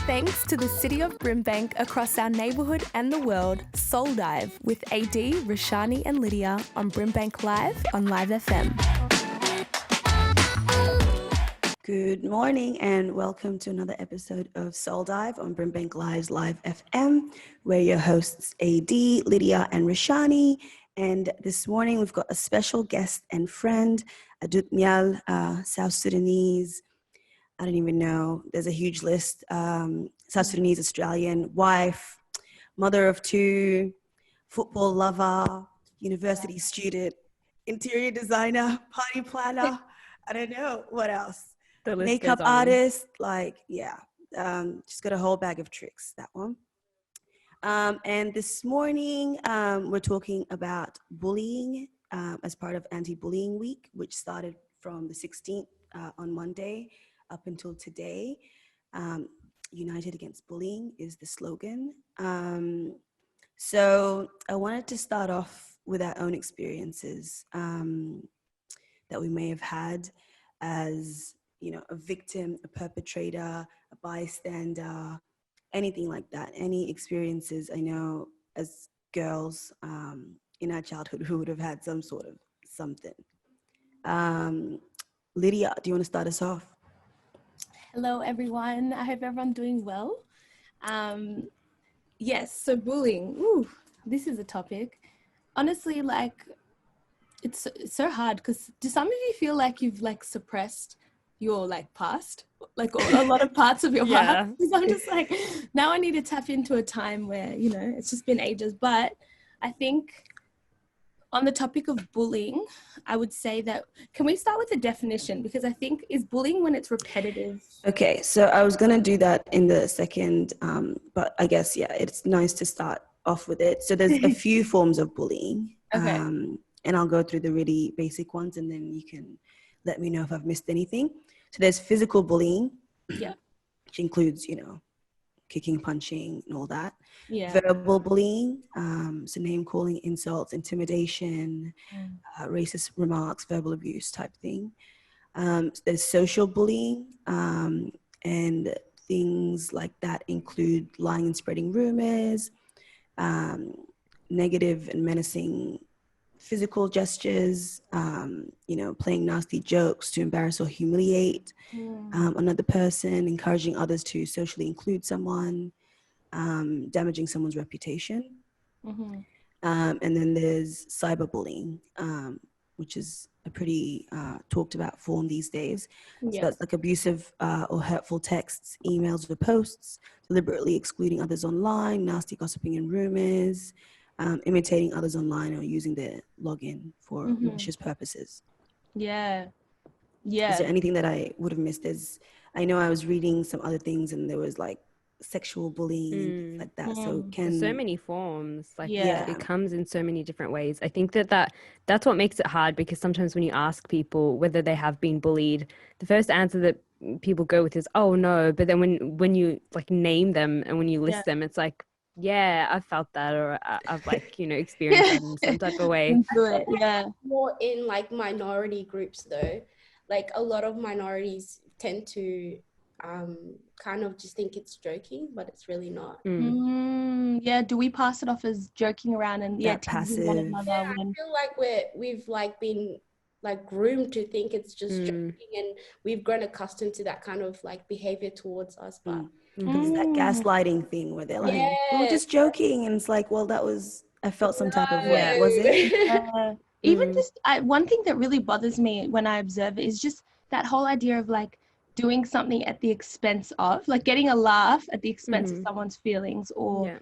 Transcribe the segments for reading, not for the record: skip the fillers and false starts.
Thanks to the City of BRIMBANK across our neighbourhood and the world, Soul Dive with AD, Roshani and Lydia on BRIMBANK Live on Live FM. Good morning and welcome to another episode of Soul Dive on BRIMBANK Live's Live FM. We're your hosts AD, Lydia and Roshani. And this morning we've got a special guest and friend, Adut Neyal, South Sudanese. I don't even know. There's a huge list. South Sudanese, Australian, wife, mother of two, football lover, university student, interior designer, party planner. I don't know what else. Makeup artist, just got a whole bag of tricks, that one. And this morning, we're talking about bullying as part of Anti-Bullying Week, which started from the 16th on Monday up until today. United Against Bullying is the slogan. So I wanted to start off with our own experiences that we may have had as, you know, a victim, a perpetrator, a bystander, anything like that. Any experiences I know as girls in our childhood who would have had some sort of something. Lydia, do you want to start us off? Hello, everyone. I hope everyone's doing well. Yes, so bullying. Ooh, this is a topic. Honestly, it's so hard because do some of you feel like you've suppressed your past, a lot of parts of your past? Because I'm just now I need to tap into a time where, you know, it's just been ages. But I think on the topic of bullying, I would say that, can we start with the definition? Because I think, is bullying when it's repetitive? Okay, so I was going to do that in the second, but I guess, it's nice to start off with it. So there's a few forms of bullying. Okay. And I'll go through the really basic ones and then you can let me know if I've missed anything. So there's physical bullying, which includes, you know, kicking, punching, and all that. Verbal bullying, so name calling, insults, intimidation, racist remarks, verbal abuse type thing. There's social bullying, and things like that include lying and spreading rumors, negative and menacing physical gestures, playing nasty jokes to embarrass or humiliate another person, encouraging others to socially include someone, damaging someone's reputation. And then there's cyberbullying, which is a pretty talked about form these days. So that's abusive or hurtful texts, emails or posts, deliberately excluding others online, nasty gossiping and rumors, imitating others online or using their login for malicious purposes. Is there anything that I would have missed? I know I was reading some other things and there was sexual bullying, like that. So so many forms, it comes in so many different ways. I think that's what makes it hard, because sometimes when you ask people whether they have been bullied, the first answer that people go with is, oh no, but then when you name them and when you list them, it's I've felt that, or I've experienced that in some type of way. More in minority groups though, a lot of minorities tend to kind of just think it's joking, but it's really not. Do we pass it off as joking around and passive? I feel like we've been groomed to think it's just joking, and we've grown accustomed to that kind of behavior towards us. But it's that gaslighting thing where they're we're just joking, and it's I felt some type of way. Was it? Even just one thing that really bothers me when I observe it is just that whole idea of doing something at the expense of, getting a laugh at the expense of someone's feelings, or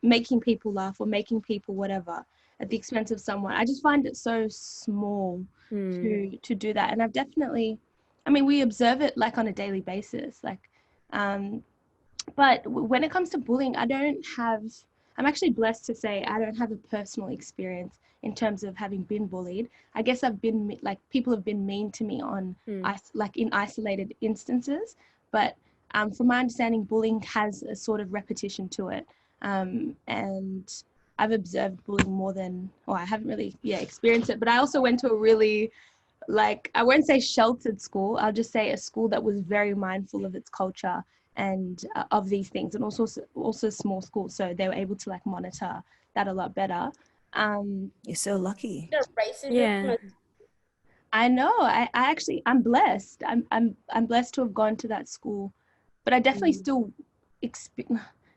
making people laugh or making people whatever at the expense of someone. I just find it so small to do that. And I've definitely, we observe it on a daily basis, but when it comes to bullying, I'm actually blessed to say I don't have a personal experience in terms of having been bullied. I guess I've been people have been mean to me on in isolated instances, but from my understanding, bullying has a sort of repetition to it, and I've observed bullying more than, I haven't really experienced it, but I also went to a really I won't say sheltered school, I'll just say a school that was very mindful of its culture and of these things, and also small schools, so they were able to like monitor that a lot better. You're so lucky. Racism. Yeah. I know. I'm blessed. I'm blessed to have gone to that school, but I definitely still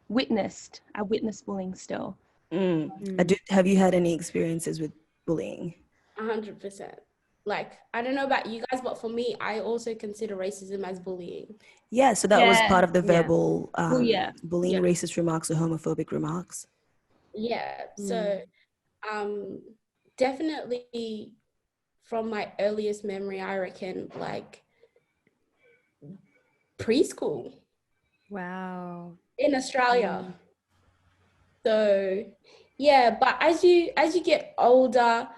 witnessed bullying still. Have you had any experiences with bullying? 100%. Like, I don't know about you guys, but for me, I also consider racism as bullying. Yeah, so that was part of the verbal bullying, Yeah. racist remarks or homophobic remarks. Yeah. So, definitely from my earliest memory, I reckon like preschool. Wow. In Australia. So yeah, but as you get older,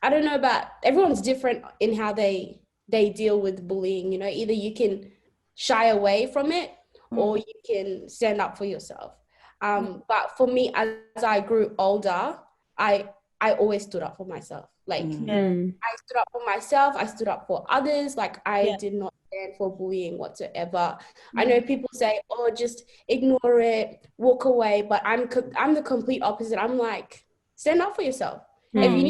I don't know about, everyone's different in how they deal with bullying, you know, either you can shy away from it or you can stand up for yourself. But for me, as I grew older, I always stood up for myself. Like I stood up for myself, I stood up for others. Like I did not stand for bullying whatsoever. I know people say, oh, just ignore it, walk away, but I'm the complete opposite. I'm like, stand up for yourself. If you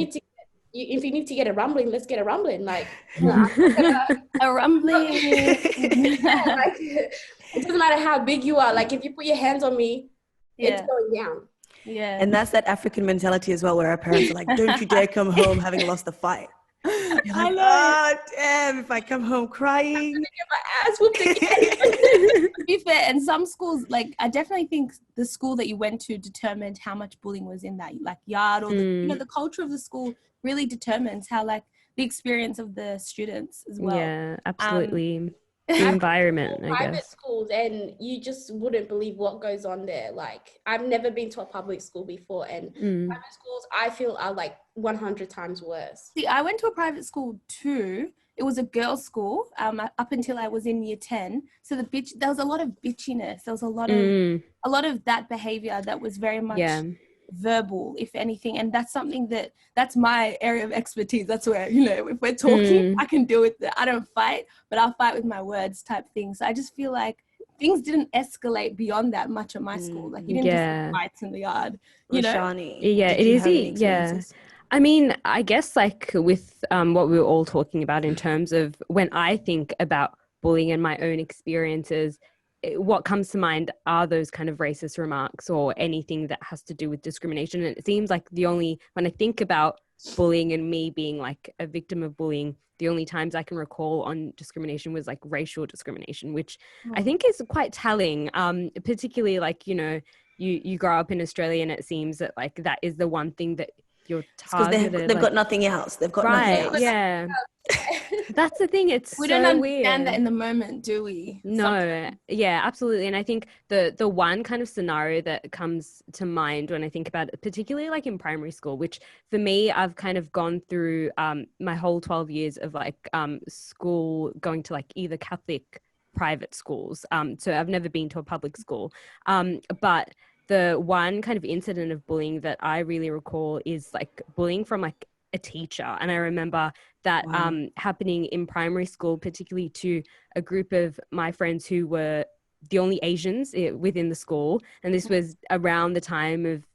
need to get a rumbling, let's get a rumbling. Like a rumbling. Like it doesn't matter how big you are. Like if you put your hands on me, it's going down. Yeah. And that's that African mentality as well, where our parents are like, don't you dare come home having lost the fight. You're like, oh, damn, if I come home crying. I'm gonna get my ass whooped again. To be fair, and some schools, like, I definitely think the school that you went to determined how much bullying was in that, like, yard, or, the culture of the school really determines how, like, the experience of the students as well. Yeah, absolutely. The environment, I private guess. schools, and you just wouldn't believe what goes on there. Like I've never been to a public school before, and private schools I feel are like 100 times worse. See, I went to a private school too. It was a girls' school up until I was in year 10. So there was a lot of bitchiness. There was a lot of that behavior that was very much verbal, if anything, and that's something that's my area of expertise. That's where, if we're talking, I can deal with it. I don't fight, but I'll fight with my words type thing. So I just feel like things didn't escalate beyond that much at my school. Like you didn't just see fights in the yard, Roshani, yeah, it is. Yeah, I mean, I guess like with what we were all talking about in terms of when I think about bullying and my own experiences, what comes to mind are those kind of racist remarks or anything that has to do with discrimination. And it seems like when I think about bullying and me being like a victim of bullying, the only times I can recall on discrimination was like racial discrimination, which I think is quite telling, particularly like, you grow up in Australia and it seems that like that is the one thing that you're targeted. Because they've got nothing else. They've got nothing else. Yeah. That's the thing. It's we so don't understand weird. that in the moment, do we? No. Sometimes. Yeah, absolutely. And I think the one kind of scenario that comes to mind when I think about it, particularly like in primary school, which for me, I've kind of gone through my whole 12 years of like school, going to like either Catholic private schools. So I've never been to a public school. But the one kind of incident of bullying that I really recall is like bullying from like a teacher. And I remember that happening in primary school, particularly to a group of my friends who were the only Asians within the school. And this was around the time of,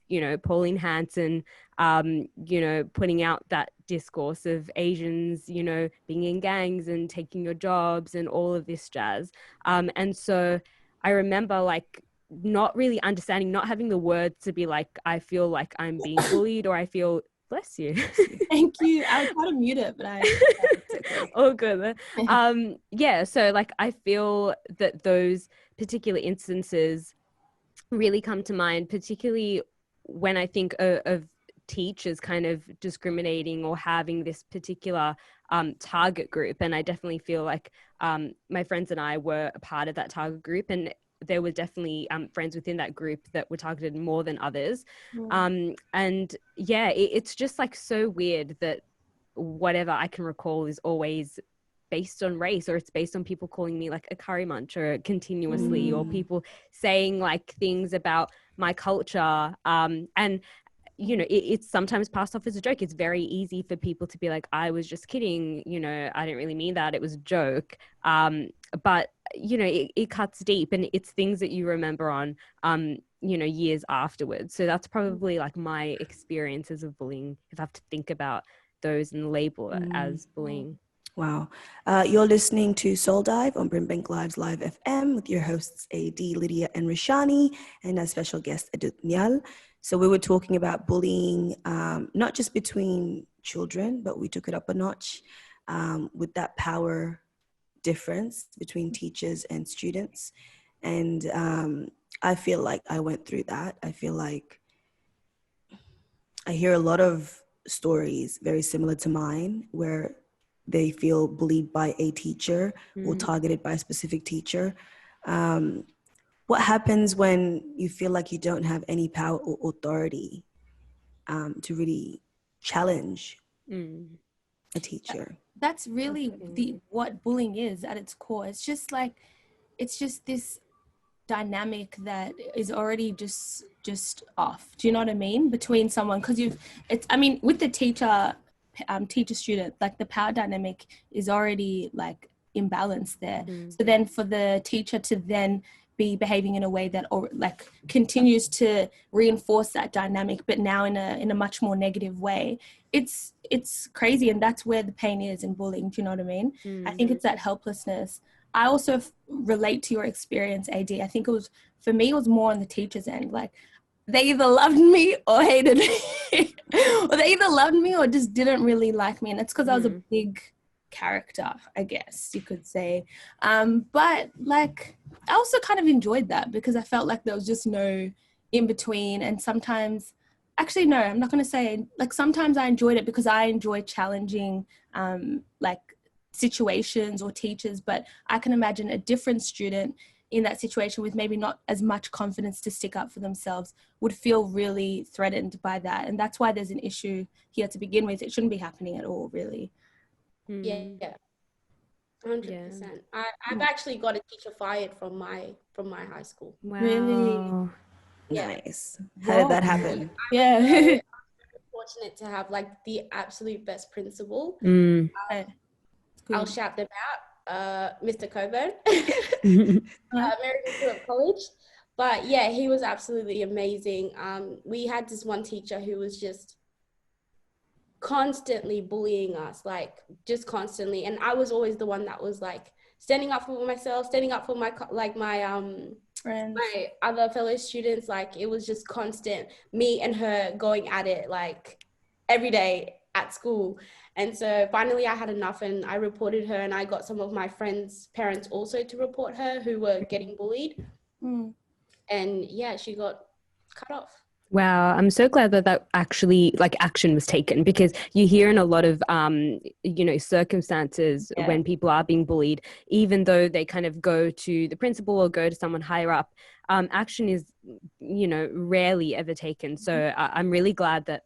Pauline Hanson, putting out that discourse of Asians, being in gangs and taking your jobs and all of this jazz. And so I remember like not really understanding, not having the words to be like, I feel like I'm being bullied, or I feel, bless you. Thank you. I was trying to mute it, but oh good. So like I feel that those particular instances really come to mind, particularly when I think of teachers kind of discriminating or having this particular target group. And I definitely feel like my friends and I were a part of that target group, and there were definitely friends within that group that were targeted more than others. It's just like so weird that whatever I can recall is always based on race, or it's based on people calling me like a curry muncher continuously, or people saying like things about my culture. And it's sometimes passed off as a joke. It's very easy for people to be like, I was just kidding, I didn't really mean that, it was a joke. but it cuts deep, and it's things that you remember on years afterwards. So that's probably like my experiences of bullying, if I have to think about those and label it as bullying. Wow. You're listening to Soul Dive on BRIMBANK Live's Live FM with your hosts AD, Lydia, and Roshani, and our special guest Adut, Neyal. So we were talking about bullying, not just between children, but we took it up a notch with that power difference between teachers and students. And I feel like I went through that. I feel like I hear a lot of stories very similar to mine where they feel bullied by a teacher or targeted by a specific teacher. What happens when you feel like you don't have any power or authority to really challenge a teacher? That's really what bullying is at its core. It's just this dynamic that is already just off. Do you know what I mean? Between someone, because with the teacher student, like the power dynamic is already like imbalanced there. So then for the teacher to then be behaving in a way that like continues to reinforce that dynamic, but now in a much more negative way, it's crazy. And that's where the pain is in bullying. Do you know what I mean? I think it's that helplessness. I also relate to your experience, AD. I think for me, it was more on the teacher's end. Like, they either loved me or hated me. Or they either loved me or just didn't really like me. And it's because I was a big character, I guess you could say. But like, I also kind of enjoyed that because I felt like there was just no in between. And sometimes, actually, no, I'm not going to say, like, sometimes I enjoyed it because I enjoy challenging, like, situations or teachers. But I can imagine a different student in that situation with maybe not as much confidence to stick up for themselves would feel really threatened by that. And that's why there's an issue here to begin with. It shouldn't be happening at all, really. Yeah, 100%. I've actually got a teacher fired from my high school. Wow. Really? Nice. How did that happen? Yeah. I'm fortunate to have like the absolute best principal. I'll shout them out, Mr. Coburn, American Phillip College. But yeah, he was absolutely amazing. We had this one teacher who was just constantly bullying us, like just constantly. And I was always the one that was like standing up for myself, standing up for my friends, my other fellow students. Like, it was just constant, me and her going at it like every day at school. And so finally I had enough and I reported her, and I got some of my friends' parents also to report her who were getting bullied. And yeah, she got cut off. Wow, I'm so glad that actually like action was taken, because you hear in a lot of circumstances when people are being bullied, even though they kind of go to the principal or go to someone higher up, action is rarely ever taken. So I'm really glad that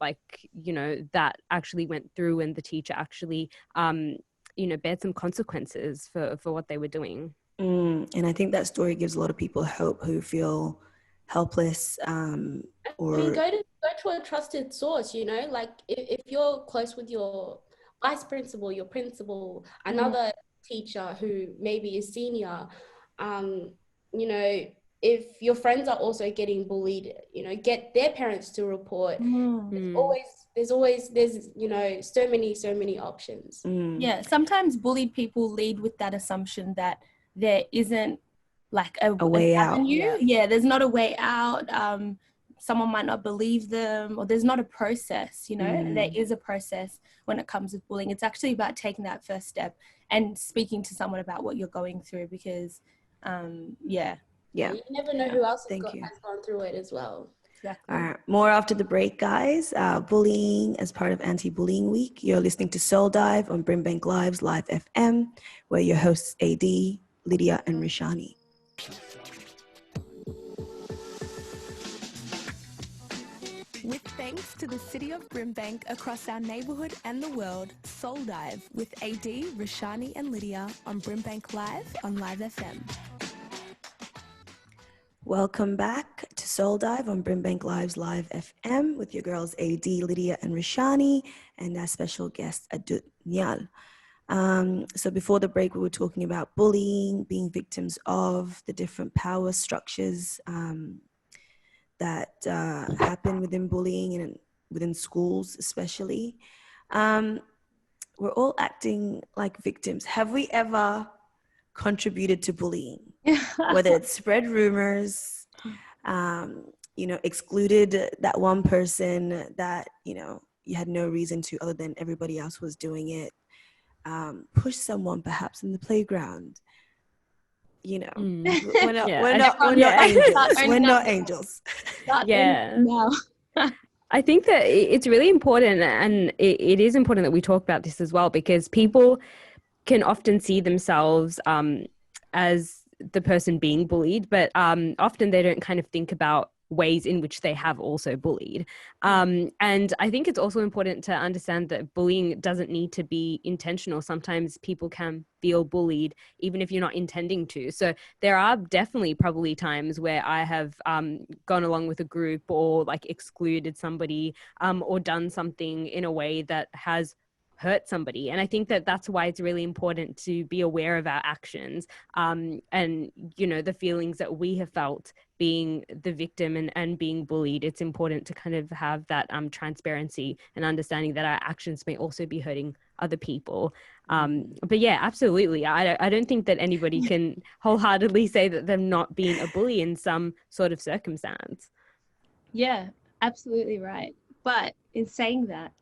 that actually went through and the teacher actually bared some consequences for what they were doing. And I think that story gives a lot of people hope who feel helpless. Go to a trusted source, like if you're close with your vice principal, your principal, another teacher who maybe is senior, if your friends are also getting bullied, get their parents to report. There's so many options. Yeah, sometimes bullied people lead with that assumption that there isn't like a way out. There's not a way out. Someone might not believe them, or there's not a process, There is a process when it comes with bullying. It's actually about taking that first step and speaking to someone about what you're going through, because you never know who else has gone through it as well. Exactly. All right, more after the break, guys. Bullying as part of Anti-Bullying Week. You're listening to Soul Dive on BRIMBANK Live's Live FM, where your hosts AD, Lydia, and Roshani. With thanks to the city of Brimbank across our neighbourhood and the world, Soul Dive with AD, Roshani and Lydia on Brimbank Live on Live FM. Welcome back to Soul Dive on BRIMBANK Live's Live FM with your girls AD, Lydia, and Roshani, and our special guest Adut, Neyal. So before the break, we were talking about bullying, being victims of the different power structures that happen within bullying and within schools especially. We're all acting like victims. Have we ever contributed to bullying? Whether it's spread rumors, excluded that one person that, you had no reason to other than everybody else was doing it. Push someone perhaps in the playground. We're not angels. We're not angels. Yeah. I think that it's really important, and it is important that we talk about this as well, because people can often see themselves as the person being bullied, but often they don't kind of think about ways in which they have also bullied. And I think it's also important to understand that bullying doesn't need to be intentional. Sometimes people can feel bullied even if you're not intending to. So there are definitely probably times where I have gone along with a group or like excluded somebody or done something in a way that has hurt somebody. And I think that that's why it's really important to be aware of our actions and, the feelings that we have felt being the victim and being bullied. It's important to kind of have that transparency and understanding that our actions may also be hurting other people. But yeah, absolutely. I don't think that anybody can wholeheartedly say that they're not being a bully in some sort of circumstance. Yeah, absolutely right. But in saying that,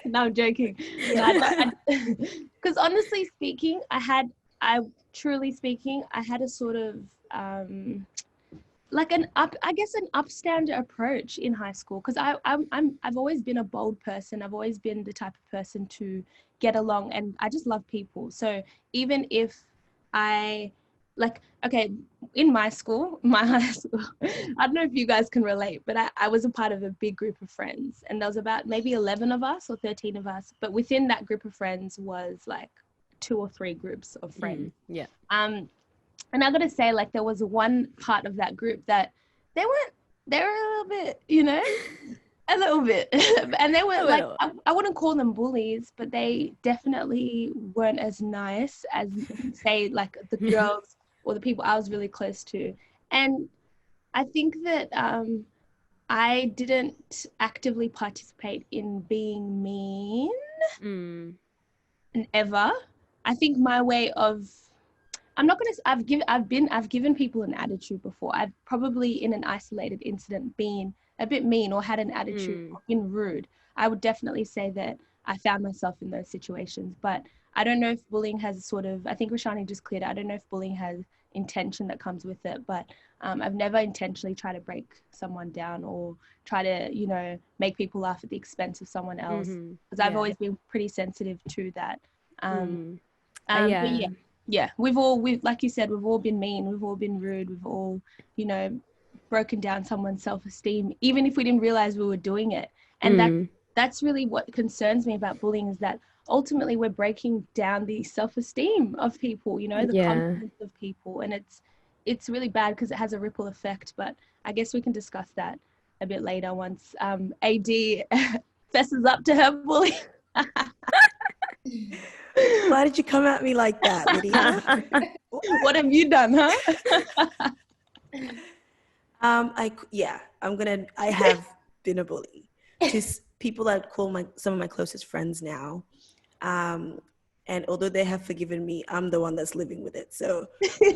no, I'm joking. Because honestly speaking, I had a sort of like an upstander approach in high school, because I've always been a bold person. I've always been the type of person to get along, and I just love people. So even if in my high school, I don't know if you guys can relate, but I was a part of a big group of friends, and there was about maybe 11 of us or 13 of us, but within that group of friends was like 2 or 3 groups of friends. And I gotta say, like, there was one part of that group that they were a little bit, a little bit, and they were like, I wouldn't call them bullies, but they definitely weren't as nice as, say, like the girls or the people I was really close to. And I think that I didn't actively participate in being mean ever. I think my way of, I've given people an attitude before. I've probably in an isolated incident been a bit mean or had an attitude or been rude. I would definitely say that I found myself in those situations, but I don't know if bullying has sort of, I think Roshani just cleared it, I don't know if bullying has intention that comes with it, but I've never intentionally tried to break someone down or try to, make people laugh at the expense of someone else, because I've always been pretty sensitive to that. But yeah, we've like you said, we've all been mean, we've all been rude, we've all, broken down someone's self-esteem, even if we didn't realize we were doing it. And that's really what concerns me about bullying, is that ultimately we're breaking down the self-esteem of people, the confidence of people, and it's really bad because it has a ripple effect. But I guess we can discuss that a bit later once AD fesses up to her bullying. Why did you come at me like that, Lydia? What have you done, huh? I have been a bully to people that call some of my closest friends now. And although they have forgiven me, I'm the one that's living with it. So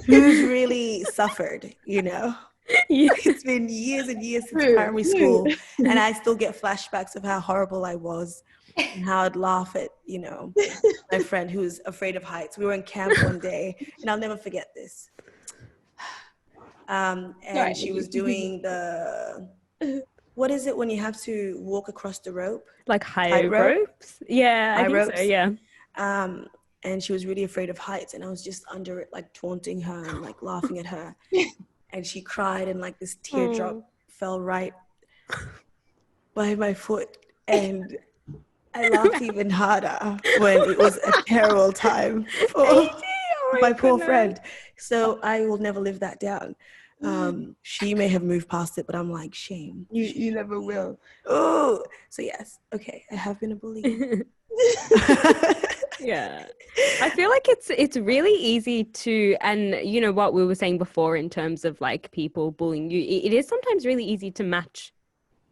who's really suffered, It's been years and years since primary school, and I still get flashbacks of how horrible I was and how I'd laugh at, my friend who's afraid of heights. We were in camp one day, and I'll never forget this. And she was doing what is it when you have to walk across the rope? Like high ropes? Yeah, I think so, yeah. And she was really afraid of heights, and I was just under it, like taunting her and like laughing at her. And she cried, and like this teardrop fell right by my foot. And I laughed even harder when it was a terrible time for my poor friend. So I will never live that down. She may have moved past it, but I'm like, shame. You never will. Oh, so yes. Okay, I have been a bully. Yeah. I feel like it's really easy to, and you know what we were saying before in terms of like people bullying you, it is sometimes really easy to match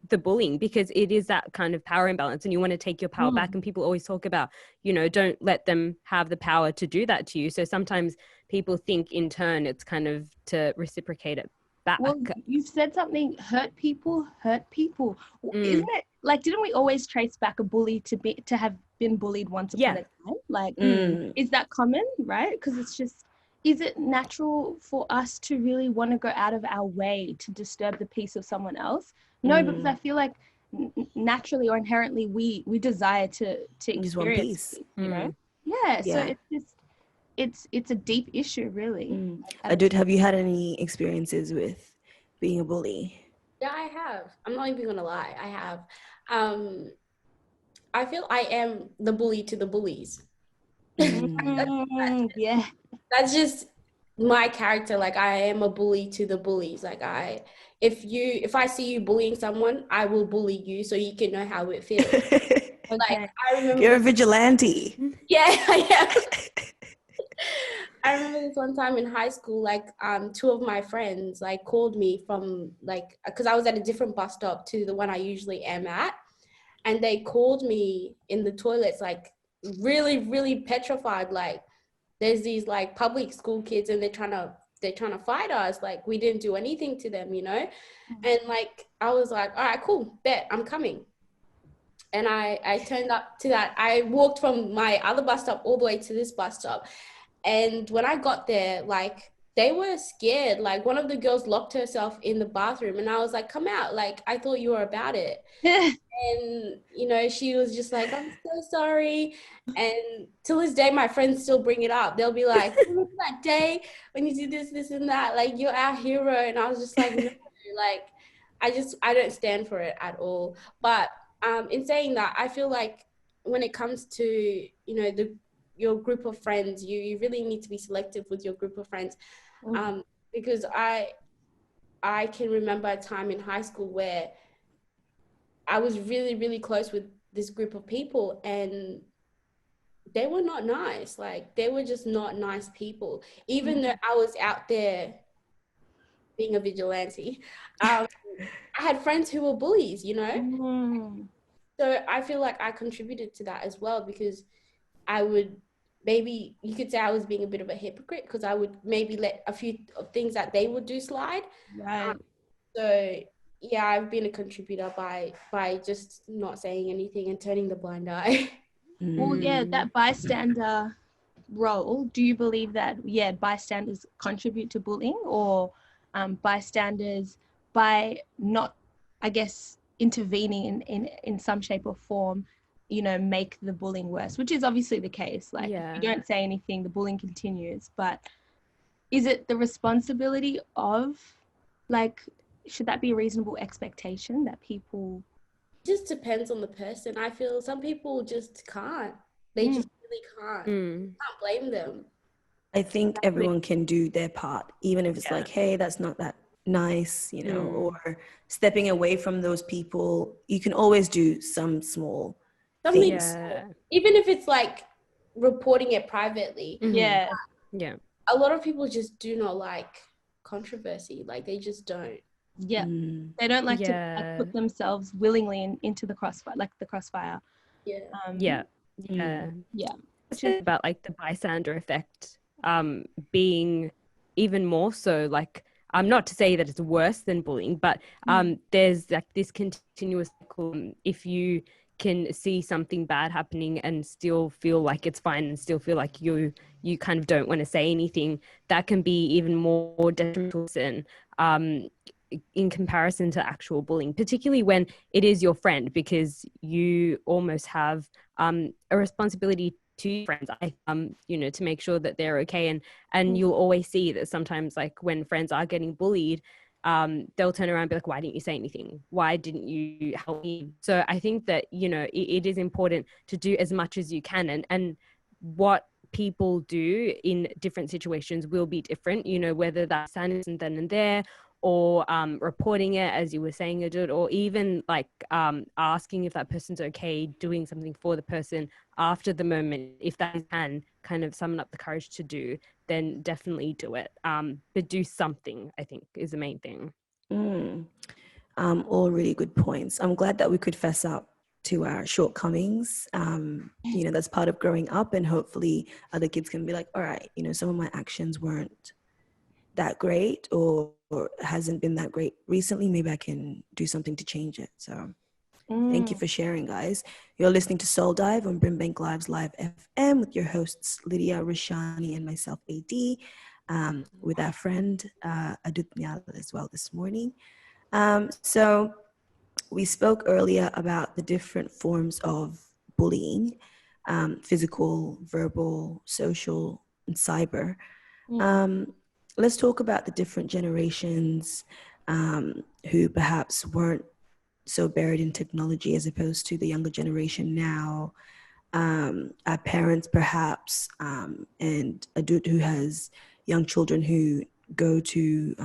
the bullying because it is that kind of power imbalance and you want to take your power back, and people always talk about, you know, don't let them have the power to do that to you. So sometimes people think in turn it's kind of to reciprocate it back. Well, you've said something, hurt people. Isn't it like, didn't we always trace back a bully to have been bullied once upon a time? Like, is that common, right? Because it's just, is it natural for us to really want to go out of our way to disturb the peace of someone else? No, because I feel like naturally or inherently we desire to experience want peace, you know? Yeah, so it's just, it's a deep issue, really. Adut, have you had any experiences with being a bully? Yeah, I have. I'm not even gonna lie, I have. I feel I am the bully to the bullies. Yeah, That's just my character. Like, I am a bully to the bullies. Like, if I see you bullying someone, I will bully you so you can know how it feels. Like, I remember You're a vigilante. Yeah, I am. I remember this one time in high school, like, two of my friends like called me from, like, because I was at a different bus stop to the one I usually am at, and they called me in the toilets, like, really, really petrified. Like, there's these like public school kids and they're trying to fight us. Like, we didn't do anything to them, you know? And like, I was like, all right, cool, bet, I'm coming. And I turned up to that. I walked from my other bus stop all the way to this bus stop. And when I got there, like, they were scared. Like, one of the girls locked herself in the bathroom and I was like, come out. Like, I thought you were about it. And, you know, she was just like, I'm so sorry. And till this day, my friends still bring it up. They'll be like, remember that day when you did this, this and that? Like, you're our hero. And I was just like, no, like, I don't stand for it at all. But in saying that, I feel like when it comes to, you know, your group of friends, you really need to be selective with your group of friends. Because I can remember a time in high school where I was really, really close with this group of people and they were not nice. Like, they were just not nice people. Even though I was out there being a vigilante, I had friends who were bullies, you know? So I feel like I contributed to that as well, because I would, maybe you could say I was being a bit of a hypocrite because I would maybe let a few of things that they would do slide. right. So yeah, I've been a contributor by just not saying anything and turning the blind eye. Well, yeah, that bystander role, do you believe that, bystanders contribute to bullying, or bystanders, by not, I guess, intervening in some shape or form, you know, make the bullying worse, which is obviously the case. Like, if you don't say anything, the bullying continues. But is it the responsibility of, like, should that be a reasonable expectation that people... Just depends on the person. I feel some people just can't. They just really can't. You can't blame them. I think everyone can do their part, even if it's like, hey, that's not that nice, you know, or stepping away from those people. You can always do some small things. Even if it's like reporting it privately. Yeah. A lot of people just do not like controversy. Like, they just don't. Yeah. They don't like to like, put themselves willingly into the crossfire, like the crossfire. It's about like the bystander effect being even more so, like, not to say that it's worse than bullying, but there's like this continuous cycle. If you can see something bad happening and still feel like it's fine and still feel like you kind of don't want to say anything, that can be even more detrimental than in comparison to actual bullying, particularly when it is your friend, because you almost have a responsibility to your friends, you know, to make sure that they're okay. And you'll always see that sometimes, like, when friends are getting bullied, they'll turn around and be like, why didn't you say anything? Why didn't you help me? So I think that, you know, it is important to do as much as you can. And what people do in different situations will be different, you know, whether that's standing then and there, or reporting it, as you were saying, Adut, or even like asking if that person's okay doing something for the person after the moment. If that can kind of summon up the courage to do, then definitely do it. But do something, I think, is the main thing. All really good points. I'm glad that we could fess up to our shortcomings. That's part of growing up, and hopefully other kids can be like, all right, some of my actions weren't that great or hasn't been that great recently. Maybe I can do something to change it. So thank you for sharing, guys. You're listening to Soul Dive on Brimbank Live's Live FM with your hosts, Lydia, Roshani, and myself, AD, with our friend Adut Neyal as well this morning. So we spoke earlier about the different forms of bullying, physical, verbal, social, and cyber. Let's talk about the different generations who perhaps weren't so buried in technology as opposed to the younger generation now. Our parents perhaps, and Adut, who has young children who go to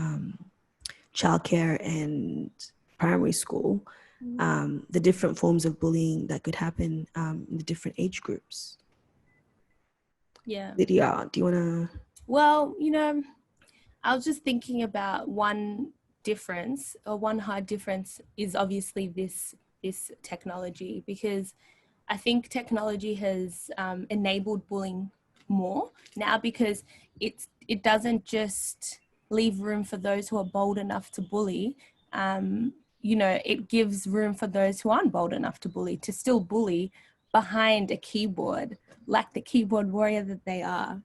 childcare and primary school, the different forms of bullying that could happen in the different age groups. Yeah. Lydia, do you want to? Well, I was just thinking about one difference, or one hard difference is obviously this technology, because I think technology has enabled bullying more now, because it doesn't just leave room for those who are bold enough to bully. It gives room for those who aren't bold enough to bully to still bully behind a keyboard, like the keyboard warrior that they are,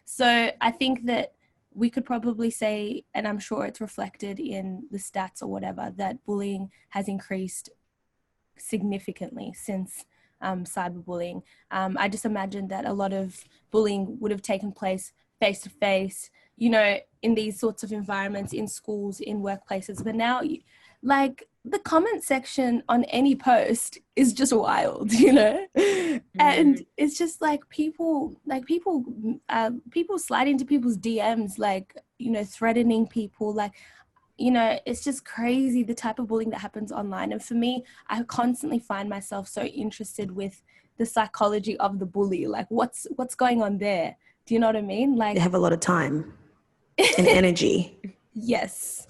So I think that we could probably say, and I'm sure it's reflected in the stats or whatever, that bullying has increased significantly since cyberbullying. I just imagine that a lot of bullying would have taken place face to face, in these sorts of environments, in schools, in workplaces. But now, like, the comment section on any post is just wild, and it's just like people slide into people's DMs, like, threatening people, like, it's just crazy the type of bullying that happens online. And for me, I constantly find myself so interested with the psychology of the bully, like what's going on there. Do you know what I mean? Like, They have a lot of time and energy. Yes.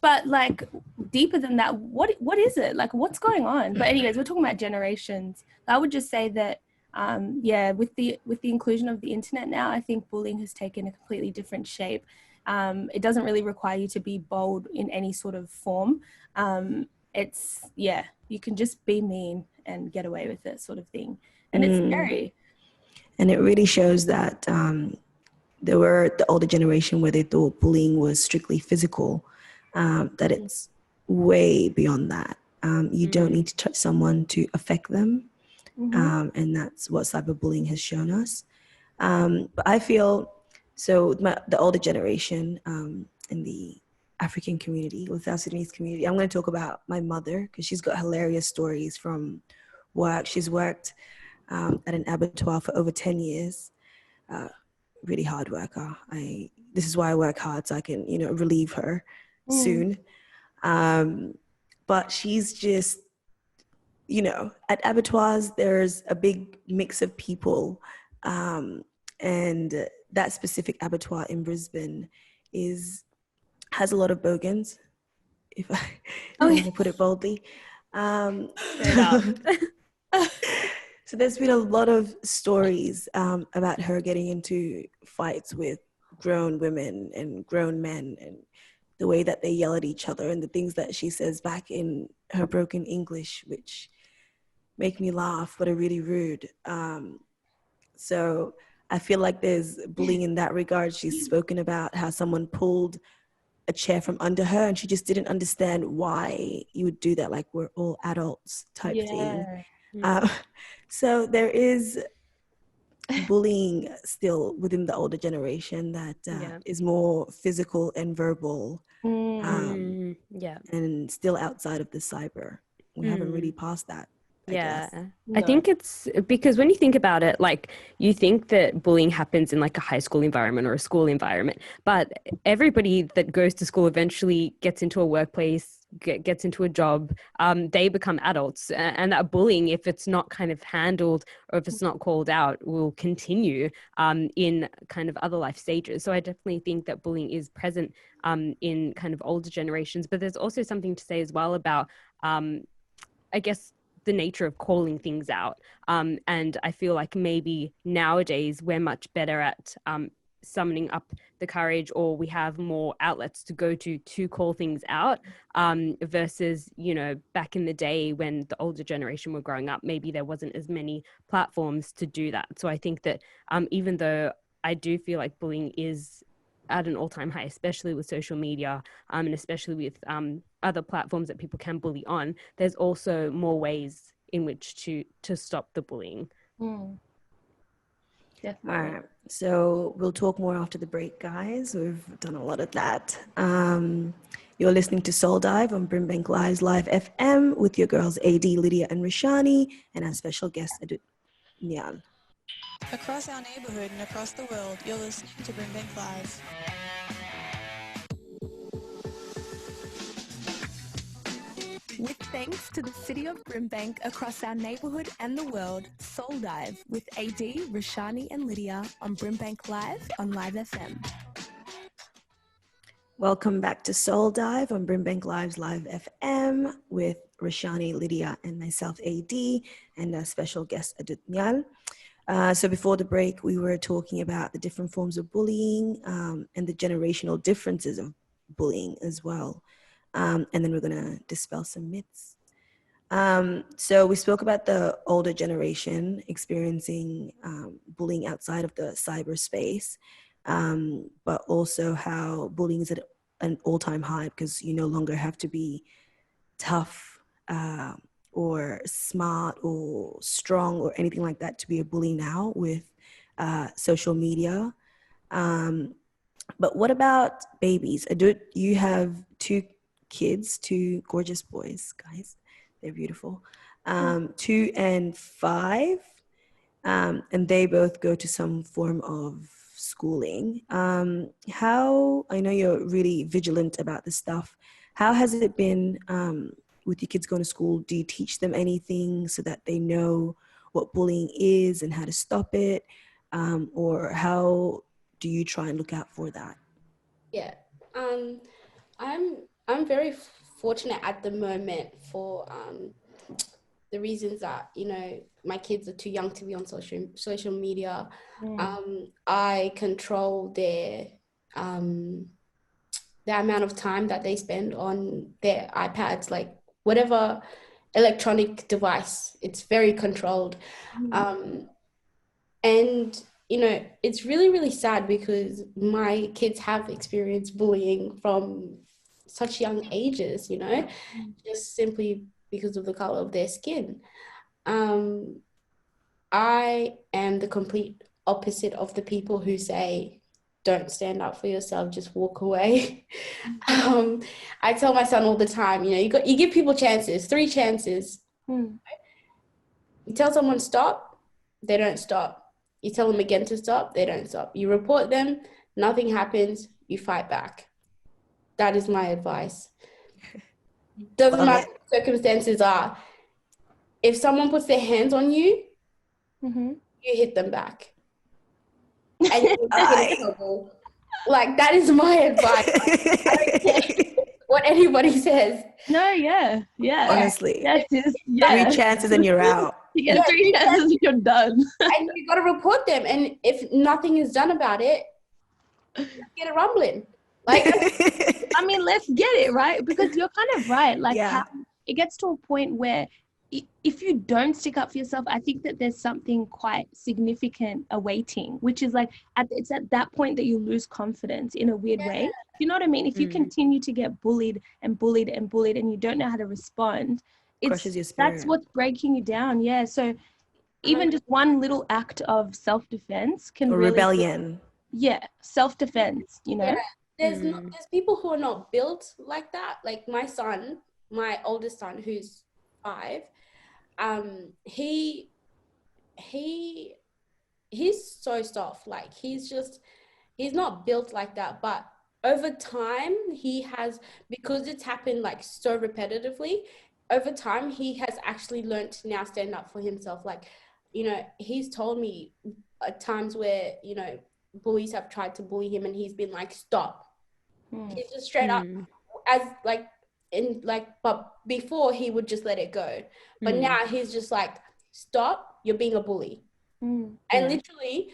But like, deeper than that, what is it? Like, what's going on? But anyways, we're talking about generations. I would just say that with the inclusion of the internet now, I think bullying has taken a completely different shape. It doesn't really require you to be bold in any sort of form. You can just be mean and get away with it, sort of thing. And it's scary. And it really shows that there were the older generation where they thought bullying was strictly physical, that it's way beyond that. You don't need to touch someone to affect them. And that's what cyberbullying has shown us. But I feel, so the older generation in the African community, with South Sudanese community, I'm going to talk about my mother because she's got hilarious stories from work. She's worked at an abattoir for over 10 years. Really hard worker. This is why I work hard, so I can, relieve her soon. But she's just, at abattoirs, there's a big mix of people. And that specific abattoir in Brisbane has a lot of bogans, if I want to put it boldly. So there's been a lot of stories about her getting into fights with grown women and grown men, and the way that they yell at each other and the things that she says back in her broken English, which make me laugh but are really rude. So I feel like there's bullying in that regard. She's spoken about how someone pulled a chair from under her and she just didn't understand why you would do that, like we're all adults type thing. So there is bullying still within the older generation that is more physical and verbal, and still outside of the cyber. We haven't really passed that. guess. I think it's because when you think about it, like you think that bullying happens in like a high school environment or a school environment, but everybody that goes to school eventually gets into a workplace, gets into a job, they become adults, and that bullying, if it's not kind of handled or if it's not called out, will continue in kind of other life stages. So I definitely think that bullying is present in kind of older generations, but there's also something to say as well about I guess the nature of calling things out. And I feel like maybe nowadays we're much better at summoning up the courage, or we have more outlets to go to call things out versus, you know, back in the day when the older generation were growing up, maybe there wasn't as many platforms to do that. So I think that even though I do feel like bullying is at an all-time high, especially with social media and especially with other platforms that people can bully on, there's also more ways in which to stop the bullying. Definitely. All right, so we'll talk more after the break, guys. We've done a lot of that. You're listening to Soul Dive on BRIMBANK Live's Live FM with your girls AD, Lydia and Roshani, and our special guest Adut, Neyal. Across our neighborhood and across the world, you're listening to BRIMBANK Live. With thanks to the city of Brimbank across our neighbourhood and the world, Soul Dive with AD, Roshani and Lydia on Brimbank Live on Live FM. Welcome back to Soul Dive on BRIMBANK Live's Live FM with Roshani, Lydia and myself AD and our special guest Adut Neyal. So before the break, we were talking about the different forms of bullying and the generational differences of bullying as well. And then we're going to dispel some myths. So we spoke about the older generation experiencing bullying outside of the cyberspace, but also how bullying is at an all-time high because you no longer have to be tough or smart or strong or anything like that to be a bully now with social media. But what about babies? Adut, you have two kids, two gorgeous boys, guys. They're beautiful. 2 and 5. And they both go to some form of schooling. How, I know you're really vigilant about this stuff. How has it been with your kids going to school? Do you teach them anything so that they know what bullying is and how to stop it? Or how do you try and look out for that? Yeah, I'm very fortunate at the moment for the reasons that, you know, my kids are too young to be on social media. I control their the amount of time that they spend on their iPads, like whatever electronic device. It's very controlled. And you know, it's really, really sad because my kids have experienced bullying from such young ages, you know, just simply because of the color of their skin. I am the complete opposite of the people who say, don't stand up for yourself, just walk away. I tell my son all the time, you know, you give people chances, 3 chances. You tell someone stop, they don't stop. You tell them again to stop, they don't stop. You report them, nothing happens, you fight back. That is my advice. Doesn't matter what the circumstances are. If someone puts their hands on you, you hit them back. And you get in trouble. Like, that is my advice. I don't care what anybody says. No, yeah. Honestly. That is, 3 chances and you're out. You get 3 chances and you're done. And you got to report them. And if nothing is done about it, get it rumbling. Like, I mean, let's get it, right? Because you're kind of right. Like, how it gets to a point where if you don't stick up for yourself, I think that there's something quite significant awaiting, which is like, it's at that point that you lose confidence in a weird way. You know what I mean? If you continue to get bullied and bullied and bullied and you don't know how to respond, crushes your spirit. That's what's breaking you down. Yeah. So even just one little act of self-defense can really... rebellion. Yeah. Self-defense, you know? Yeah. There's people who are not built like that. Like my oldest son, who's 5, he's so soft. Like he's not built like that, but over time he has, because it's happened like so repetitively, over time he has actually learned to now stand up for himself. Like, you know, he's told me at times where, you know, bullies have tried to bully him and he's been like, stop. He's just straight up, as like in like, but before he would just let it go, but now he's just like, stop, you're being a bully. And literally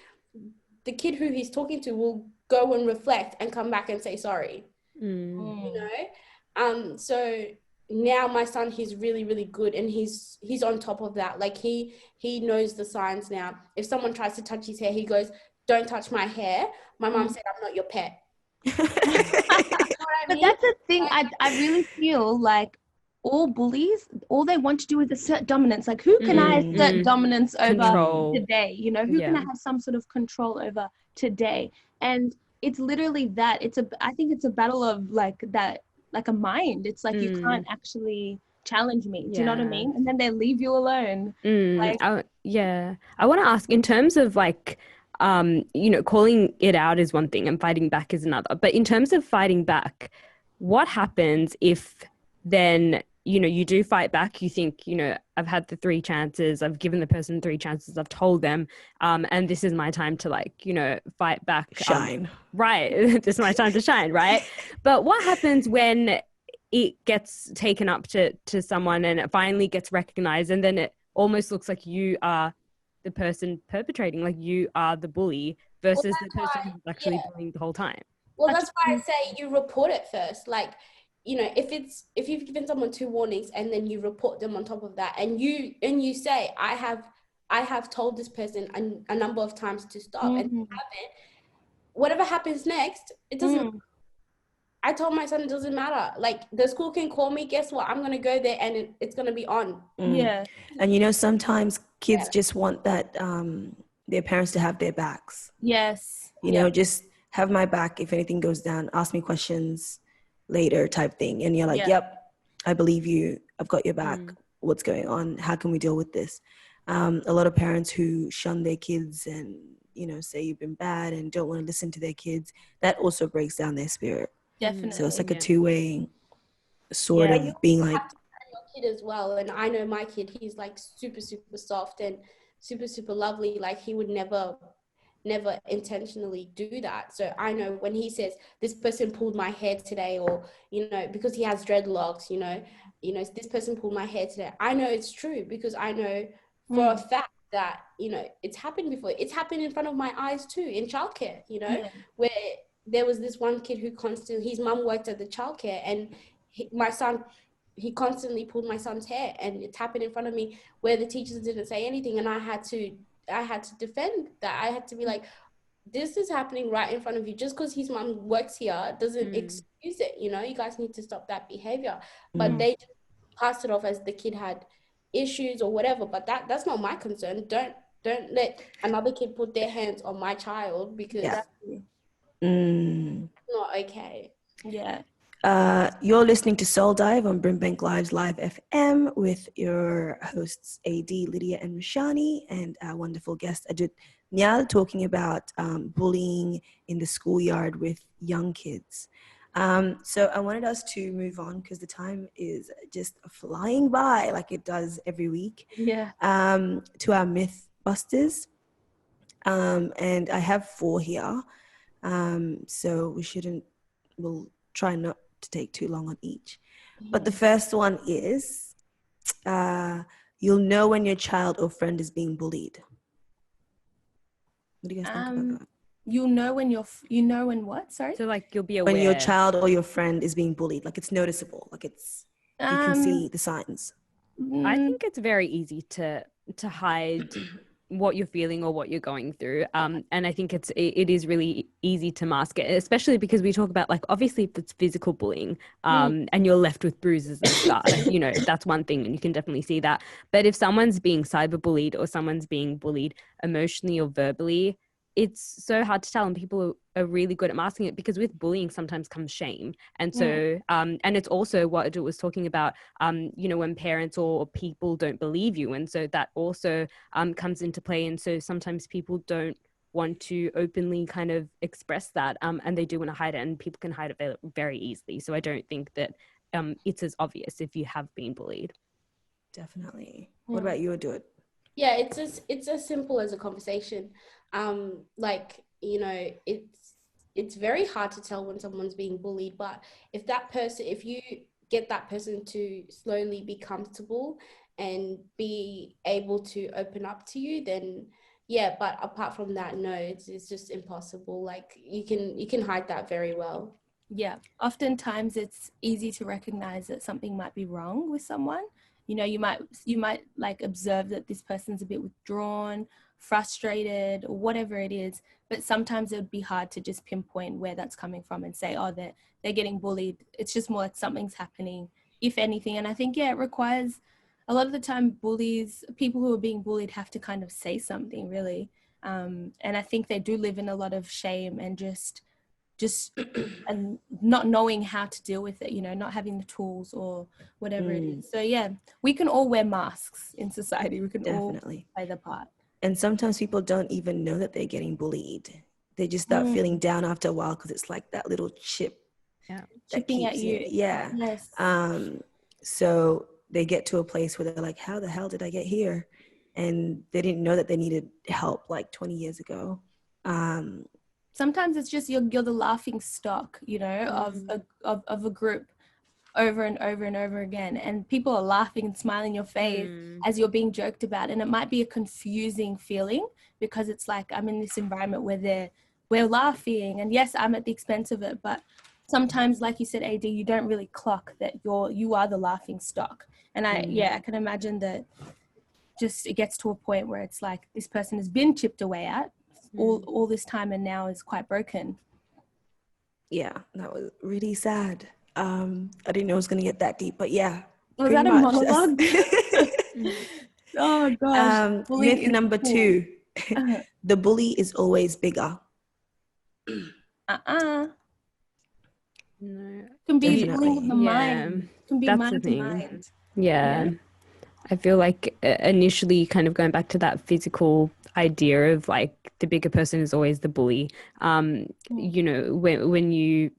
the kid who he's talking to will go and reflect and come back and say sorry. You know, so now my son, he's really, really good, and he's on top of that. Like he knows the signs now. If someone tries to touch his hair, he goes, don't touch my hair, my mom said I'm not your pet. You know what I But mean? that's the thing, I really feel like all bullies, all they want to do is assert dominance. Like, who can I assert dominance over Control. today? You know, who can I have some sort of control over today? And it's literally that. I think it's a battle of like that, like a mind. It's like you can't actually challenge me. Do you know what I mean? And then they leave you alone. Like, I want to ask, in terms of like, you know, calling it out is one thing and fighting back is another. But in terms of fighting back, what happens if then, you know, you do fight back, you think, you know, I've had the 3 chances, I've given the person 3 chances, I've told them, and this is my time to, like, you know, fight back. Shine. Right. This is my time to shine, right? But what happens when it gets taken up to someone and it finally gets recognized, and then it almost looks like you are the person perpetrating, like you are the bully versus the person who's actually bullying the whole time? Well, that's why I say you report it first. Like, you know, if you've given someone 2 warnings and then you report them on top of that, and you say, I have told this person a number of times to stop, and they haven't, whatever happens next, it doesn't. I told my son it doesn't matter. Like, the school can call me. Guess what? I'm gonna go there and it's gonna be on. Yeah. And you know, sometimes kids just want that their parents to have their backs. Yes. You know, just have my back if anything goes down. Ask me questions later, type thing. And you're like, yep, I believe you. I've got your back. What's going on? How can we deal with this? A lot of parents who shun their kids and, you know, say you've been bad and don't want to listen to their kids, that also breaks down their spirit. Definitely. So it's like a 2-way sort of being like, your kid as well. And I know my kid, he's like super, super soft and super, super lovely. Like, he would never intentionally do that. So I know when he says, this person pulled my hair today, or, you know, because he has dreadlocks, you know, this person pulled my hair today, I know it's true, because I know for a fact that, you know, it's happened before. It's happened in front of my eyes too, in childcare, you know, where there was this one kid who constantly, his mum worked at the childcare, and he constantly pulled my son's hair, and it's happened in front of me, where the teachers didn't say anything, and I had to defend that. I had to be like, this is happening right in front of you. Just because his mum works here doesn't excuse it. You know, you guys need to stop that behavior. But they just passed it off as the kid had issues or whatever. But that's not my concern. Don't let another kid put their hands on my child, because that's not okay. Yeah. You're listening to Soul Dive on BRIMBANK Live's Live FM with your hosts AD, Lydia, and Roshani, and our wonderful guest Adut, Neyal, talking about bullying in the schoolyard with young kids. So I wanted us to move on, because the time is just flying by like it does every week. Yeah. To our myth busters. And I have 4 here. So we'll try not to take too long on each. But the first one is, you'll know when your child or friend is being bullied. What do you guys think about that? You'll know when you know when what? Sorry? So like you'll be aware. When your child or your friend is being bullied, like it's noticeable, like it's, you can see the signs. I think it's very easy to hide what you're feeling or what you're going through. And I think it is really easy to mask it, especially because we talk about, like, obviously if it's physical bullying, and you're left with bruises and scars, you know, that's one thing and you can definitely see that. But if someone's being cyberbullied or someone's being bullied emotionally or verbally, it's so hard to tell, and people are really good at masking it, because with bullying sometimes comes shame. And so and it's also what Adut was talking about, you know, when parents or people don't believe you, and so that also comes into play. And so sometimes people don't want to openly kind of express that, and they do want to hide it, and people can hide it very easily. So I don't think that it's as obvious if you have been bullied. Definitely. What about you, Adut? Yeah, it's as simple as a conversation. Like, you know, it's very hard to tell when someone's being bullied, but if you get that person to slowly be comfortable and be able to open up to you, then yeah. But apart from that, no, it's just impossible. Like, you can hide that very well. Yeah, oftentimes it's easy to recognize that something might be wrong with someone. You know, you might like observe that this person's a bit withdrawn, frustrated, or whatever it is. But sometimes it would be hard to just pinpoint where that's coming from and say, oh, they're getting bullied. It's just more like something's happening, if anything. And I think, yeah, it requires a lot of the time people who are being bullied have to kind of say something, really. And I think they do live in a lot of shame and just and not knowing how to deal with it, you know, not having the tools or whatever it is. So yeah, we can all wear masks in society. We can Definitely all play the part. And sometimes people don't even know that they're getting bullied. They just start feeling down after a while, because it's like that little chip chipping at you. Yeah. Yes. So they get to a place where they're like, how the hell did I get here? And they didn't know that they needed help like 20 years ago. Sometimes it's just you're the laughing stock, you know, of a group over and over and over again, and people are laughing and smiling in your face as you're being joked about, and it might be a confusing feeling, because it's like, I'm in this environment where we're laughing, and yes, I'm at the expense of it, but sometimes, like you said, AD, you don't really clock that you are the laughing stock. And I can imagine that just it gets to a point where it's like this person has been chipped away at all this time and now is quite broken. Yeah, that was really sad. I didn't know it was going to get that deep, but yeah. Was that a monologue? Oh gosh. Myth number 2. The bully is always bigger. No. Can be bullying of the mind. Can be mind to mind. Yeah. I feel like initially kind of going back to that physical idea of like the bigger person is always the bully. You know, when you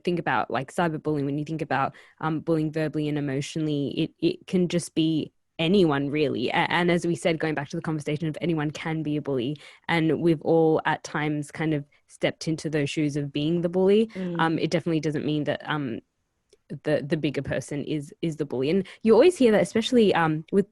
think about like cyberbullying, when you think about bullying verbally and emotionally, it can just be anyone really. And as we said, going back to the conversation of anyone can be a bully, and we've all at times kind of stepped into those shoes of being the bully. It definitely doesn't mean that the bigger person is the bully. And you always hear that, especially with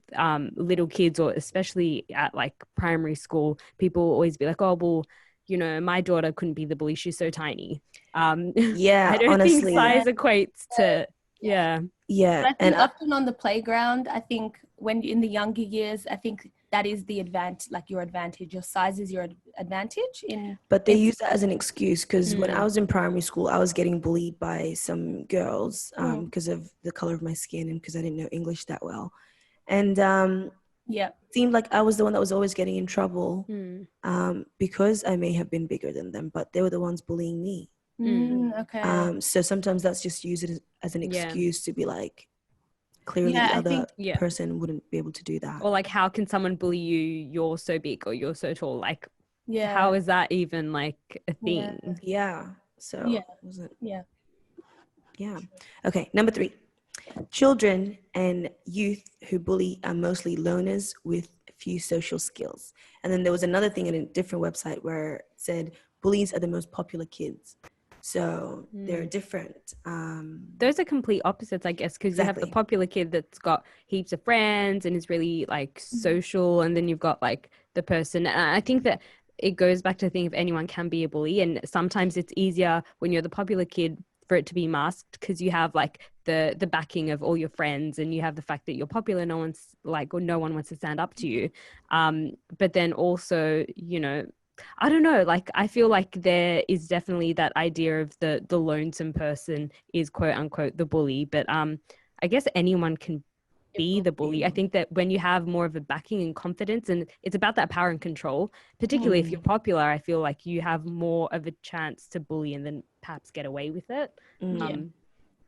little kids, or especially at like primary school, people always be like, oh, well, you know, my daughter couldn't be the bully, she's so tiny. Yeah, I don't honestly, think size equates to yeah. But I think often on the playground, I think when in the younger years, I think that is the advantage, like your advantage. Your size is your advantage. But they use that as an excuse, because when I was in primary school, I was getting bullied by some girls because of the color of my skin and because I didn't know English that well. And it seemed like I was the one that was always getting in trouble because I may have been bigger than them, but they were the ones bullying me. Okay. So sometimes that's just used as an excuse to be like, clearly the other person wouldn't be able to do that. Or like, how can someone bully you? You're so big or you're so tall. Like, how is that even like a thing? Yeah. So it wasn't. Yeah. Okay. Number 3. Children and youth who bully are mostly loners with few social skills. And then there was another thing in a different website where it said bullies are the most popular kids. So they're different. Those are complete opposites, I guess, because you have the popular kid that's got heaps of friends and is really like social, and then you've got like the person. And I think that it goes back to the thing of anyone can be a bully, and sometimes it's easier when you're the popular kid for it to be masked, because you have like the backing of all your friends, and you have the fact that you're popular. No one wants to stand up to you. But then also, you know, I don't know, like I feel like there is definitely that idea of the lonesome person is quote unquote the bully, but I guess anyone can be the bully. I think that when you have more of a backing and confidence, and it's about that power and control, particularly if you're popular, I feel like you have more of a chance to bully and then perhaps get away with it.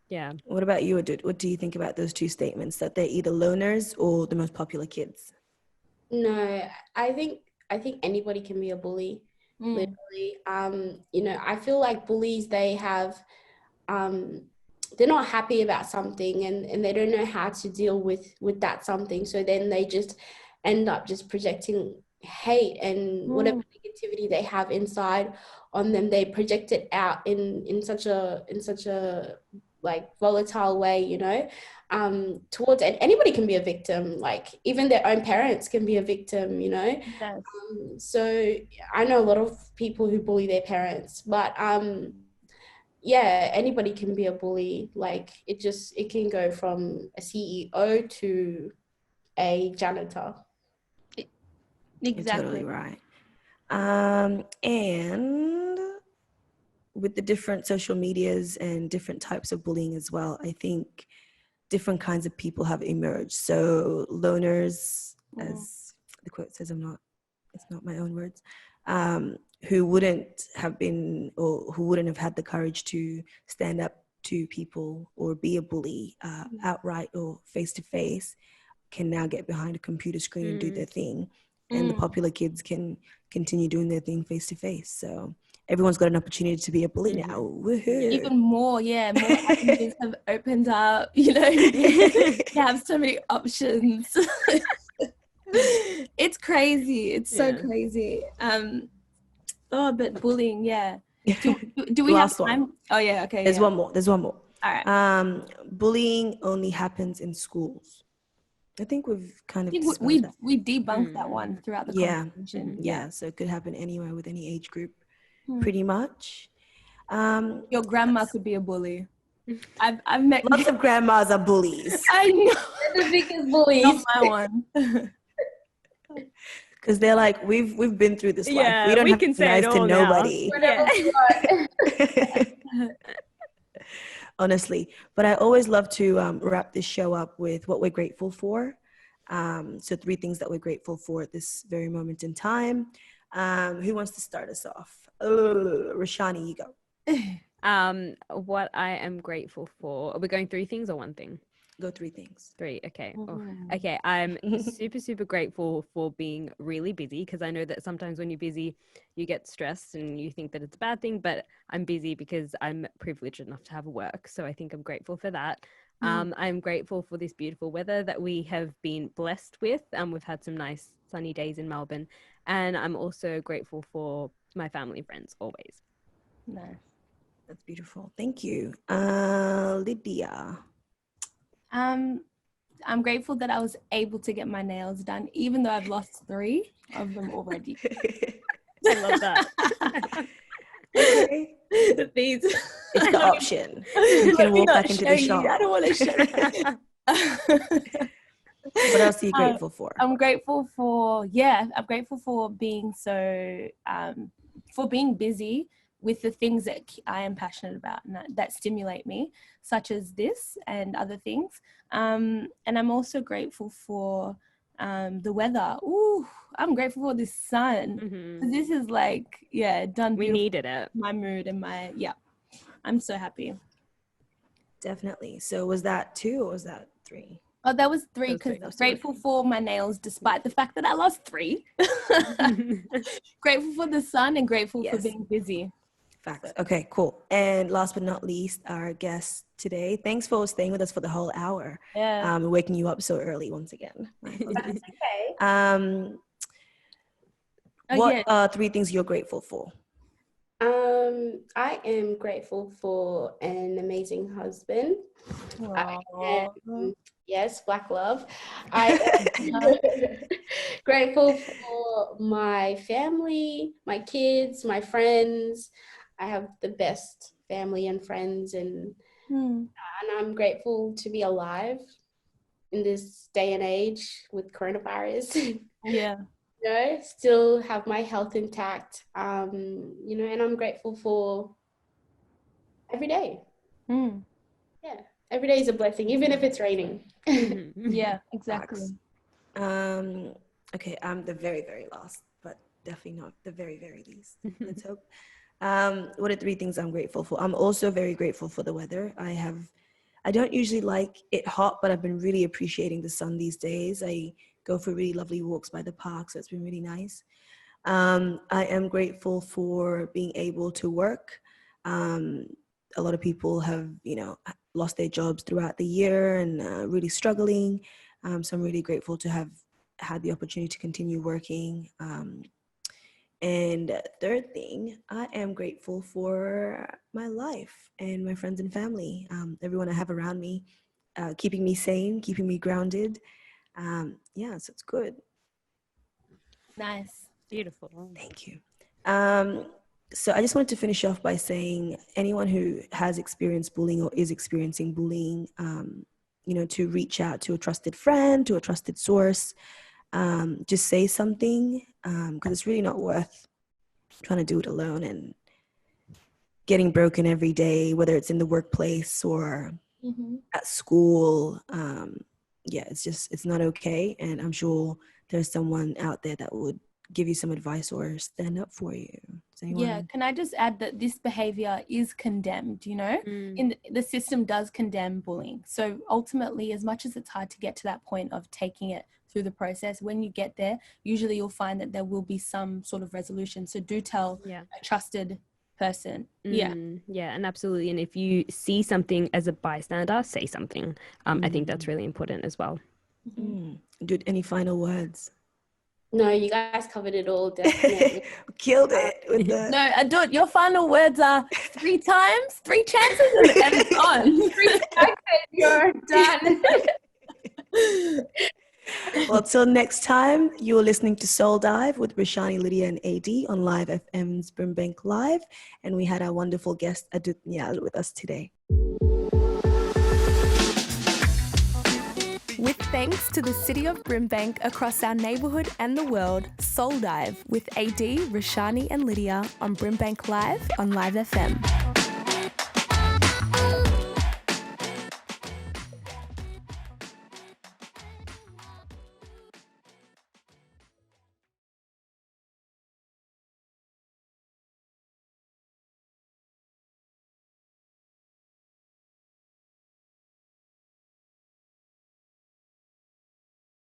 Yeah. What about you, Adut? What do you think about those two statements, that they're either loners or the most popular kids? No, I think anybody can be a bully. Literally. You know, I feel like bullies, they have they're not happy about something, and they don't know how to deal with that something. So then they just end up just projecting hate and whatever negativity they have inside on them, they project it out in such a like volatile way, you know, towards, and anybody can be a victim, like even their own parents can be a victim, you know. Yes. So I know a lot of people who bully their parents, but yeah, anybody can be a bully. Like it can go from a CEO to a janitor. Exactly. You're totally right. And with the different social medias and different types of bullying as well, I think different kinds of people have emerged. So loners, as the quote says, it's not my own words, who wouldn't have been, or who wouldn't have had the courage to stand up to people or be a bully outright or face to face, can now get behind a computer screen and do their thing. And the popular kids can continue doing their thing face to face. So everyone's got an opportunity to be a bully now. Woohoo. Even more avenues have opened up, you know. You have so many options. It's crazy. It's so crazy. But bullying, do we have time? One. Oh yeah, okay. There's one more. All right. Bullying only happens in schools. I think we've kind of we debunked that one throughout the conversation. Yeah, so it could happen anywhere with any age group, pretty much. Your grandma could be a bully. I've met lots of grandmas are bullies. I know. They're the biggest bullies. Not my one. Because they're like, we've been through this life. We don't have to be nice to nobody. Honestly. But I always love to wrap this show up with what we're grateful for. So 3 things that we're grateful for at this very moment in time. Who wants to start us off? Roshani, you go. What I am grateful for. Are we going 3 things or 1 thing? Go 3 things. 3. Okay. Okay. I'm super grateful for being really busy, because I know that sometimes when you're busy, you get stressed and you think that it's a bad thing, but I'm busy because I'm privileged enough to have work. So I think I'm grateful for that. I'm grateful for this beautiful weather that we have been blessed with. We've had some nice sunny days in Melbourne. And I'm also grateful for my family and friends always. Nice. That's beautiful. Thank you. Lydia. I'm grateful that I was able to get my nails done, even though I've lost 3 of them already. I love that. These. It's the option. You can walk back into the shop. I don't want to show. What else are you grateful for? I'm grateful for being for being busy with the things that I am passionate about and that stimulate me, such as this and other things. And I'm also grateful for the weather. Ooh, I'm grateful for this sun. This is like, done. We needed it. My mood and I'm so happy. Definitely. So was that 2 or was that 3? Oh, that was 3, because I'm grateful for my nails, despite the fact that I lost 3. Grateful for the sun and grateful for being busy. Facts. Okay, cool. And last but not least, our guest today. Thanks for staying with us for the whole hour. Yeah. Waking you up so early once again. That's okay. What are 3 things you're grateful for? I am grateful for an amazing husband. Yes, black love. I am grateful for my family, my kids, my friends. I have the best family and friends, and I'm grateful to be alive in this day and age with coronavirus. Yeah. You know, still have my health intact. You know, and I'm grateful for every day. Yeah. Every day is a blessing, even if it's raining. Yeah, exactly. Okay, I'm the very, very last, but definitely not the very, very least. Let's hope. What are 3 things I'm grateful for? I'm also very grateful for the weather. I don't usually like it hot, but I've been really appreciating the sun these days. I go for really lovely walks by the park, so it's been really nice. I am grateful for being able to work. A lot of people have, lost their jobs throughout the year and really struggling. So I'm really grateful to have had the opportunity to continue working. And 3rd thing, I am grateful for my life and my friends and family, everyone I have around me, keeping me sane, keeping me grounded. So it's good. Nice. Beautiful. Thank you. So I just wanted to finish off by saying anyone who has experienced bullying or is experiencing bullying, to reach out to a trusted friend, to a trusted source. Just say something, because it's really not worth trying to do it alone and getting broken every day, whether it's in the workplace or at school. It's not okay. And I'm sure there's someone out there that would give you some advice or stand up for you. Yeah, can I just add that this behavior is condemned, in the system does condemn bullying. So ultimately, as much as it's hard to get to that point of taking it through the process, when you get there, usually you'll find that there will be some sort of resolution. So do tell a trusted person. And absolutely. And if you see something as a bystander, say something. I think that's really important as well. Dude, any final words? No, you guys covered it all, definitely. Killed it with the... No, Adut, your final words are 3 times, 3 chances, and it's on. 3 chances, you're done. Well, till next time, you're listening to Soul Dive with Roshani, Lydia, and AD on Live FM's BRIMBANK Live. And we had our wonderful guest, Adut Neyal, with us today. With thanks to the city of Brimbank across our neighbourhood and the world, Soul Dive with AD, Roshani and Lydia on Brimbank Live on Live FM.